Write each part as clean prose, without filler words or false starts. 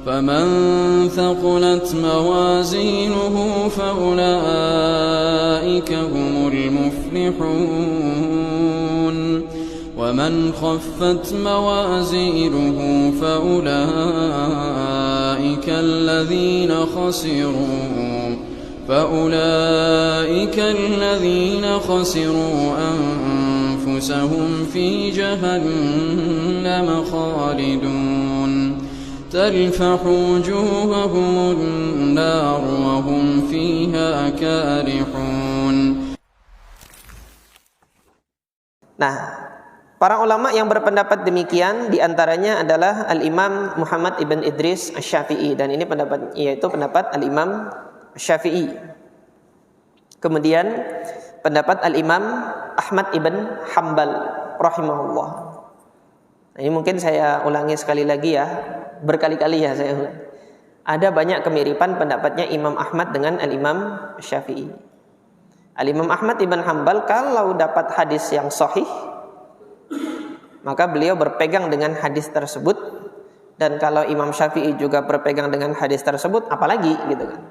فمن ثقلت موازينه فأولئك هم المفلحون ومن خفت موازينه فأولئك الذين خسروا أنفسهم في جهنم خالدون تلفح وجوههم النار وهم فيها كارحون. Nah, para ulama yang berpendapat demikian diantaranya adalah Al-Imam Muhammad ibn Idris Asy-Syafi'i, dan ini yaitu pendapat Al-Imam Syafi'i. Kemudian pendapat Al-Imam Ahmad ibn Hanbal rahimahullah. Nah, ini mungkin saya ulangi sekali lagi ya, berkali-kali ya saya ulangi. Ada banyak kemiripan pendapatnya Imam Ahmad dengan Al-Imam Syafi'i. Al-Imam Ahmad ibn Hanbal kalau dapat hadis yang sahih, maka beliau berpegang dengan hadis tersebut, dan kalau Imam Syafi'i juga berpegang dengan hadis tersebut, apalagi gitu kan.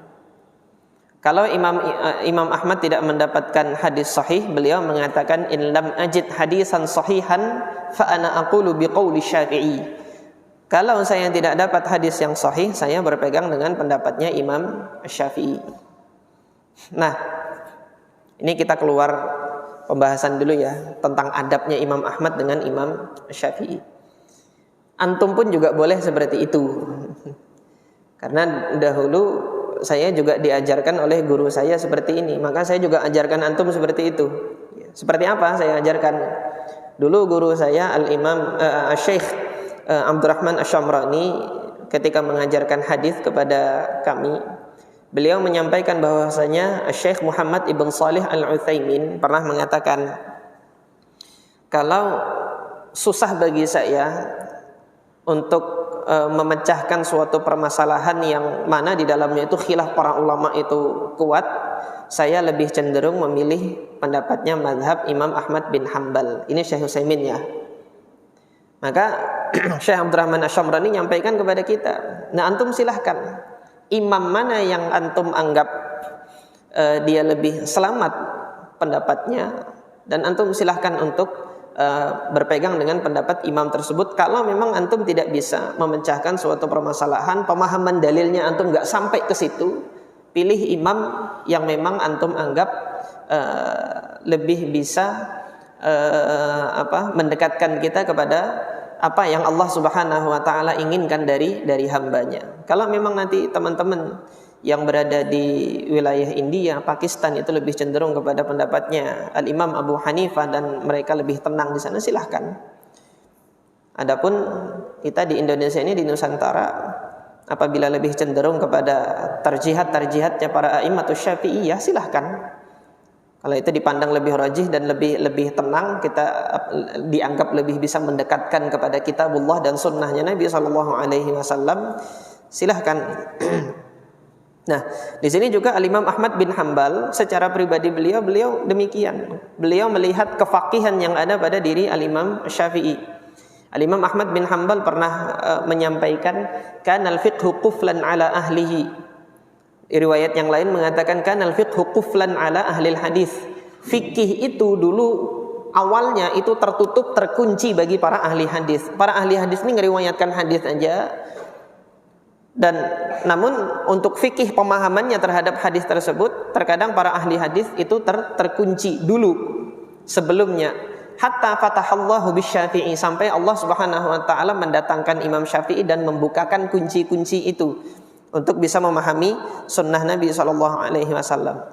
Kalau Imam Ahmad tidak mendapatkan hadis sahih, beliau mengatakan in lam ajid hadisan sahihan fa ana aqulu biqauli Syafi'i. Kalau saya tidak dapat hadis yang sahih, saya berpegang dengan pendapatnya Imam Syafi'i. Nah, ini kita keluar pembahasan dulu ya tentang adabnya Imam Ahmad dengan Imam Syafi'i. Antum pun juga boleh seperti itu. Karena dahulu saya juga diajarkan oleh guru saya seperti ini, maka saya juga ajarkan antum seperti itu. Seperti apa saya ajarkan? Dulu guru saya Al-Imam Syekh Abdurrahman Asy-Syamrani ketika mengajarkan hadis kepada kami, beliau menyampaikan bahwasanya Syekh Muhammad ibn Shalih Al-Utsaimin pernah mengatakan, kalau susah bagi saya untuk memecahkan suatu permasalahan yang mana di dalamnya itu khilaf para ulama itu kuat, saya lebih cenderung memilih pendapatnya mazhab Imam Ahmad bin Hanbal. Ini Syekh Utsaimin ya. Maka Syekh Abdurrahman Asy-Syamrani menyampaikan kepada kita, nah antum silahkan imam mana yang antum anggap dia lebih selamat pendapatnya, dan antum silahkan untuk berpegang dengan pendapat imam tersebut. Kalau memang antum tidak bisa memecahkan suatu permasalahan, pemahaman dalilnya antum nggak sampai ke situ, pilih imam yang memang antum anggap lebih bisa mendekatkan kita kepada apa yang Allah Subhanahu wa taala inginkan dari hambanya. Kalau memang nanti teman-teman yang berada di wilayah India, Pakistan itu lebih cenderung kepada pendapatnya Al-Imam Abu Hanifah dan mereka lebih tenang di sana, silahkan. Adapun kita di Indonesia ini, di Nusantara, apabila lebih cenderung kepada tarjihatnya para a'immatus Syafi'iyah, silahkan. Kalau itu dipandang lebih rajih dan lebih tenang, kita dianggap lebih bisa mendekatkan kepada kitabullah dan sunnahnya Nabi SAW, silahkan. Nah, di sini juga Al-Imam Ahmad bin Hanbal secara pribadi beliau demikian. Beliau melihat kefaqihan yang ada pada diri Al-Imam Syafi'i. Al-Imam Ahmad bin Hanbal pernah menyampaikan kanal fiqhu quflan ala ahlihi. Riwayat yang lain mengatakan kanal fiqhu quflan ala ahlil hadis. Fikih itu dulu awalnya itu tertutup, terkunci bagi para ahli hadis. Para ahli hadis ini ngeriwayatkan hadis aja. Dan namun untuk fikih pemahamannya terhadap hadis tersebut, terkadang para ahli hadis itu terkunci dulu sebelumnya. Hatta fatahallahu bisyafi'i, sampai Allah Subhanahu wa taala mendatangkan Imam Syafi'i dan membukakan kunci-kunci itu untuk bisa memahami sunnah Nabi SAW.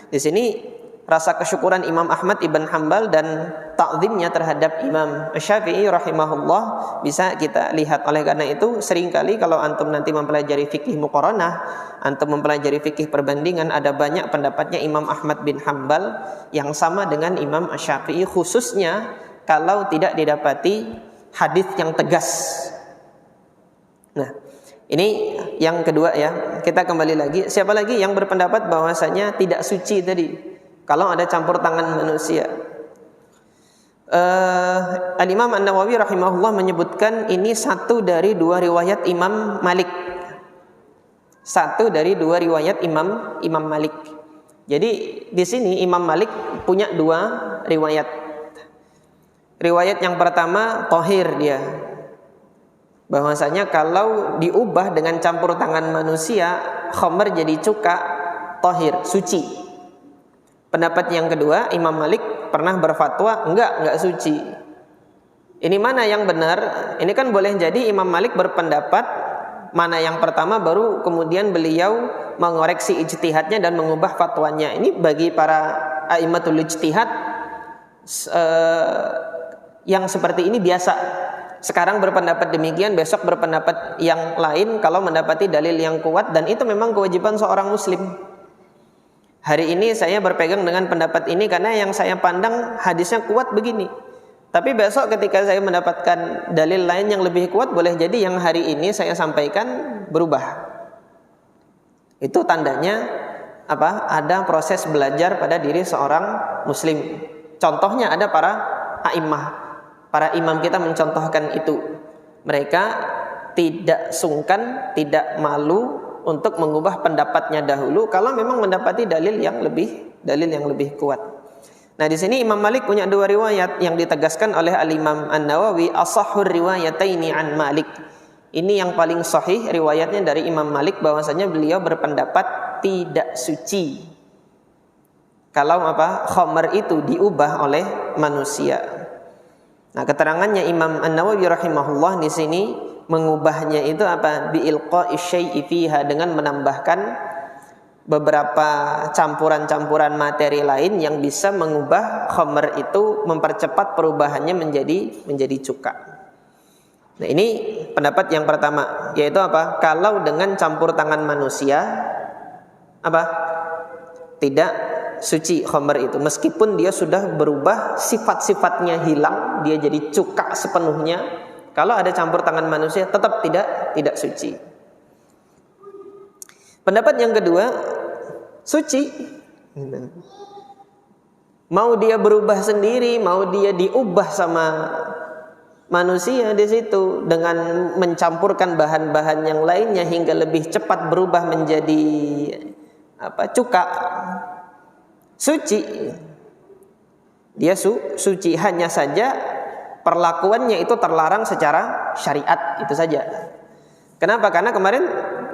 Di sini rasa kesyukuran Imam Ahmad ibn Hanbal dan ta'zimnya terhadap Imam Syafi'i rahimahullah bisa kita lihat. Oleh karena itu seringkali kalau antum nanti mempelajari fikih muqaranah, antum mempelajari fikih perbandingan, ada banyak pendapatnya Imam Ahmad bin Hanbal yang sama dengan Imam Syafi'i, khususnya kalau tidak didapati hadis yang tegas. Nah, ini yang kedua ya. Kita kembali lagi, siapa lagi yang berpendapat bahwasanya tidak suci tadi kalau ada campur tangan manusia? Al-Imam An-Nawawi rahimahullah menyebutkan ini satu dari dua riwayat Imam Malik. Satu dari dua riwayat Imam Malik. Jadi di sini Imam Malik punya dua riwayat. Riwayat yang pertama tohir dia, bahwasanya kalau diubah dengan campur tangan manusia khamr jadi cuka, tohir, suci. Pendapat yang kedua, Imam Malik pernah berfatwa enggak suci. Ini mana yang benar? Ini kan boleh jadi Imam Malik berpendapat mana yang pertama, baru kemudian beliau mengoreksi ijtihadnya dan mengubah fatwanya. Ini bagi para a'immatul ijtihad yang seperti ini biasa. Sekarang berpendapat demikian, besok berpendapat yang lain kalau mendapati dalil yang kuat, dan itu memang kewajiban seorang muslim. Hari ini saya berpegang dengan pendapat ini karena yang saya pandang hadisnya kuat begini. Tapi besok ketika saya mendapatkan dalil lain yang lebih kuat, boleh jadi yang hari ini saya sampaikan berubah. Itu tandanya apa? Ada proses belajar pada diri seorang muslim. Contohnya ada para a'immah. Para imam kita mencontohkan itu. Mereka tidak sungkan, tidak malu untuk mengubah pendapatnya dahulu kalau memang mendapati dalil yang lebih kuat. Nah, di sini Imam Malik punya dua riwayat yang ditegaskan oleh Al-Imam An-Nawawi, ashahhur riwayataini an Malik. Ini yang paling sahih riwayatnya dari Imam Malik, bahwasanya beliau berpendapat tidak suci kalau khamr itu diubah oleh manusia. Nah, keterangannya Imam An-Nawawi rahimahullah di sini mengubahnya itu bi ilqa'i syai'i fiha, dengan menambahkan beberapa campuran-campuran materi lain yang bisa mengubah khamr itu, mempercepat perubahannya menjadi cuka. Nah, ini pendapat yang pertama, yaitu kalau dengan campur tangan manusia tidak suci khamr itu, meskipun dia sudah berubah, sifat-sifatnya hilang, dia jadi cuka sepenuhnya. Kalau ada campur tangan manusia tetap tidak suci. Pendapat yang kedua, suci. Mau dia berubah sendiri, mau dia diubah sama manusia di situ dengan mencampurkan bahan-bahan yang lainnya hingga lebih cepat berubah menjadi cuka. Suci. Dia suci, hanya saja perlakuannya itu terlarang secara syariat, itu saja. Kenapa? Karena kemarin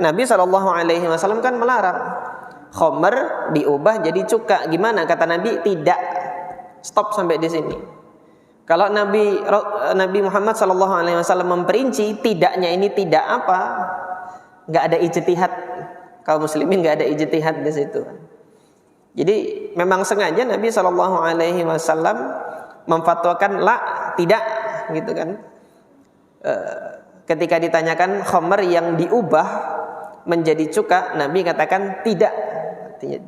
Nabi SAW kan melarang khamr diubah jadi cuka. Gimana kata Nabi? Tidak. Stop sampai di sini. Kalau Nabi Muhammad SAW memperinci tidaknya ini tidak nggak ada ijtihad. Kaum muslimin nggak ada ijtihad di situ. Jadi memang sengaja Nabi SAW memfatwakan tidak, gitu kan. Ketika ditanyakan khamr yang diubah menjadi cuka, Nabi katakan tidak. Artinya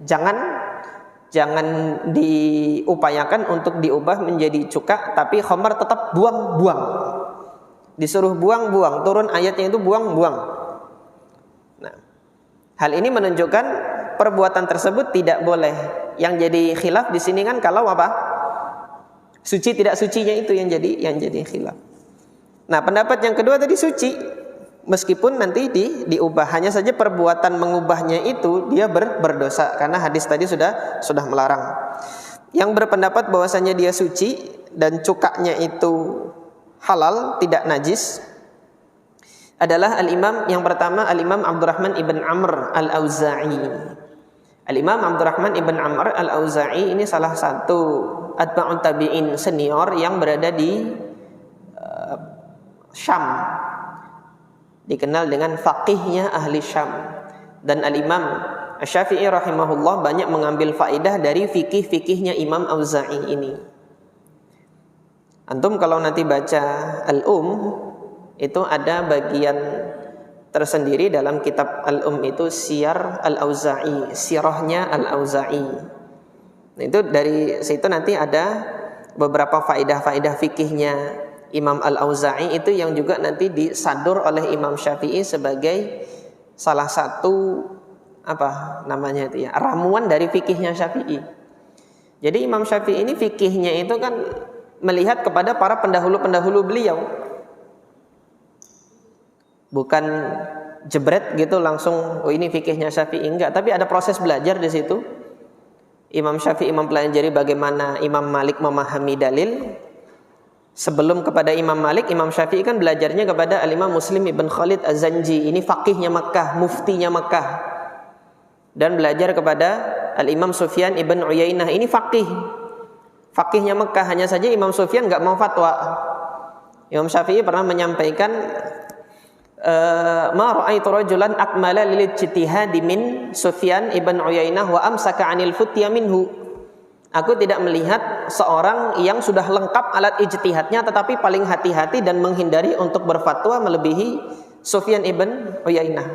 jangan diupayakan untuk diubah menjadi cuka, tapi khamr tetap buang. Disuruh buang, turun ayatnya itu buang. Nah, hal ini menunjukkan perbuatan tersebut tidak boleh. Yang jadi khilaf di sini kan kalau suci tidak sucinya itu yang jadi khilaf. Nah, pendapat yang kedua tadi suci, meskipun nanti diubah, hanya saja perbuatan mengubahnya itu dia berdosa karena hadis tadi sudah melarang. Yang berpendapat bahwasanya dia suci dan cukanya itu halal, tidak najis, adalah yang pertama Al-Imam Abdurrahman ibn Amr Al-Auza'i. Al-Imam Abdurrahman ibn Amr Al-Auza'i ini salah satu atba'ut tabi'in senior yang berada di Syam. Dikenal dengan faqihnya ahli Syam. Dan Al-Imam Asy-Syafi'i rahimahullah banyak mengambil faedah dari fikih-fikihnya Imam Auza'i ini. Antum kalau nanti baca itu ada bagian tersendiri dalam kitab itu Siyar Al-Auza'i, sirahnya Al-Auza'i. Nah, itu dari situ nanti ada beberapa faedah-faedah fikihnya Imam Al-Auza'i itu yang juga nanti disadur oleh Imam Syafi'i sebagai salah satu ramuan dari fikihnya Syafi'i. Jadi Imam Syafi'i ini fikihnya itu kan melihat kepada para pendahulu-pendahulu beliau. Bukan jebret gitu langsung, oh ini fikihnya Syafi'i, enggak, tapi ada proses belajar di situ. Imam Syafi'i mempelajari bagaimana Imam Malik memahami dalil. Sebelum kepada Imam Malik, Imam Syafi'i kan belajarnya kepada Al-Imam Muslim ibn Khalid Az-Zanji. Ini faqihnya Makkah, muftinya Makkah. Dan belajar kepada Al-Imam Sufyan ibn Uyainah. Ini faqihnya Makkah. Hanya saja Imam Sufyan enggak mau fatwa. Imam Syafi'i pernah menyampaikan, ma ra'aitu rajulan akmala lil ijtihad min Sufyan ibn Uyainah wa amsaka 'anil futya minhu. Aku tidak melihat seorang yang sudah lengkap alat ijtihadnya tetapi paling hati-hati dan menghindari untuk berfatwa melebihi Sufyan ibn Uyainah.